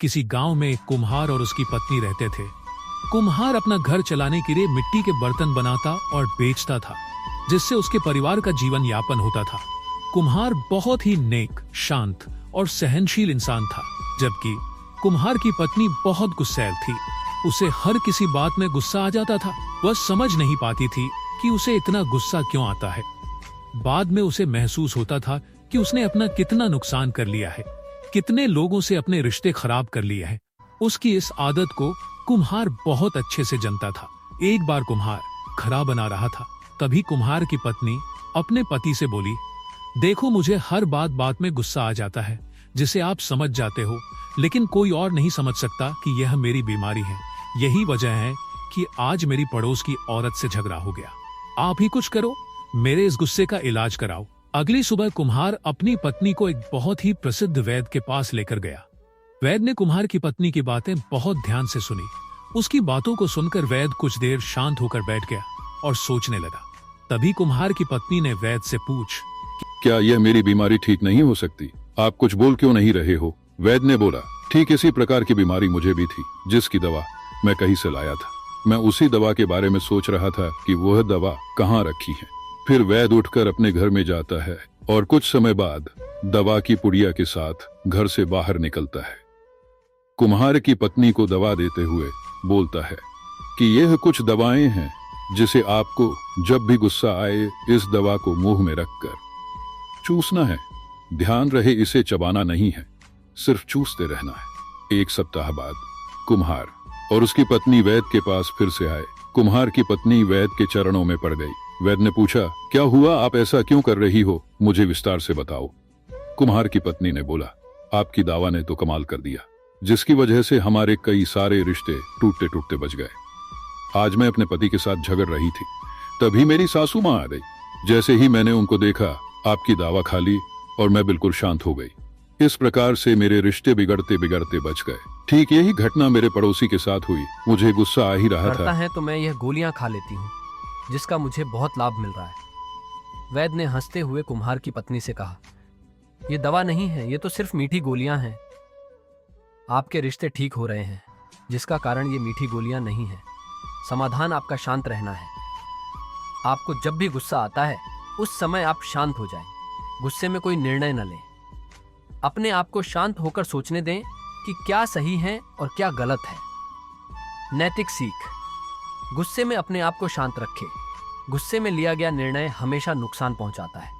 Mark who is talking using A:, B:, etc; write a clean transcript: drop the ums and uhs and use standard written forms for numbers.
A: किसी गांव में एक कुम्हार और उसकी पत्नी रहते थे। कुम्हार अपना घर चलाने के लिए मिट्टी के बर्तन बनाता और बेचता था, जिससे उसके परिवार का जीवन यापन होता था। कुम्हार बहुत ही नेक, शांत और सहनशील इंसान था, जबकि कुम्हार की पत्नी बहुत गुस्सैल थी। उसे हर किसी बात में गुस्सा आ जाता था। वह समझ नहीं पाती थी कि उसे इतना गुस्सा क्यों आता है। बाद में उसे महसूस होता था कि उसने अपना कितना नुकसान कर लिया है, कितने लोगों से अपने रिश्ते खराब कर लिए हैं। उसकी इस आदत को कुम्हार बहुत अच्छे से जानता था। एक बार कुम्हार खरा बना रहा था, तभी कुम्हार की पत्नी अपने पति से बोली, देखो, मुझे हर बात में गुस्सा आ जाता है, जिसे आप समझ जाते हो, लेकिन कोई और नहीं समझ सकता कि यह मेरी बीमारी है। यही वजह है कि आज मेरी पड़ोस की औरत से झगड़ा हो गया। आप ही कुछ करो, मेरे इस गुस्से का इलाज कराओ। अगली सुबह कुम्हार अपनी पत्नी को एक बहुत ही प्रसिद्ध वैद्य के पास लेकर गया। वैद्य ने कुम्हार की पत्नी की बातें बहुत ध्यान से सुनी। उसकी बातों को सुनकर वैद्य कुछ देर शांत होकर बैठ गया और सोचने लगा। तभी कुम्हार की पत्नी ने वैद्य से पूछ,
B: क्या यह मेरी बीमारी ठीक नहीं हो सकती? आप कुछ बोल क्यों नहीं रहे हो? वैद्य ने बोला, ठीक इसी प्रकार की बीमारी मुझे भी थी, जिसकी दवा मैं कहीं से लाया था। मैं उसी दवा के बारे में सोच रहा था कि वह दवा कहाँ रखी है। फिर वैद्य उठकर अपने घर में जाता है और कुछ समय बाद दवा की पुड़िया के साथ घर से बाहर निकलता है। कुम्हार की पत्नी को दवा देते हुए बोलता है कि यह कुछ दवाएं हैं जिसे आपको जब भी गुस्सा आए इस दवा को मुंह में रखकर चूसना है। ध्यान रहे, इसे चबाना नहीं है, सिर्फ चूसते रहना है। एक सप्ताह बाद कुम्हार और उसकी पत्नी वैद्य के पास फिर से आए। कुम्हार की पत्नी वैद्य के चरणों में पड़ गई। वैद्य ने पूछा, क्या हुआ? आप ऐसा क्यों कर रही हो? मुझे विस्तार से बताओ। कुम्हार की पत्नी ने बोला, आपकी दवा ने तो कमाल कर दिया, जिसकी वजह से हमारे कई सारे रिश्ते टूटते टूटते बच गए। आज मैं अपने पति के साथ झगड़ रही थी, तभी मेरी सासू माँ आ गई। जैसे ही मैंने उनको देखा, आपकी दवा खा ली और मैं बिल्कुल शांत हो गई। इस प्रकार से मेरे रिश्ते बिगड़ते बिगड़ते बच गए। ठीक यही घटना मेरे पड़ोसी के साथ हुई। मुझे गुस्सा आ ही रहा था।
C: है तो मैं यह गोलियां खा लेती हूँ, जिसका मुझे बहुत लाभ मिल रहा है। वैद्य ने हंसते हुए कुम्हार की पत्नी से कहा, यह दवा नहीं है, ये तो सिर्फ मीठी गोलियां हैं। आपके रिश्ते ठीक हो रहे हैं, जिसका कारण ये मीठी गोलियां नहीं है। समाधान आपका शांत रहना है। आपको जब भी गुस्सा आता है, उस समय आप शांत हो जाएं। गुस्से में कोई निर्णय न लें। अपने आप को शांत होकर सोचने दें कि क्या सही है और क्या गलत है। नैतिक सीख, गुस्से में अपने आप को शांत रखें। गुस्से में लिया गया निर्णय हमेशा नुकसान पहुंचाता है।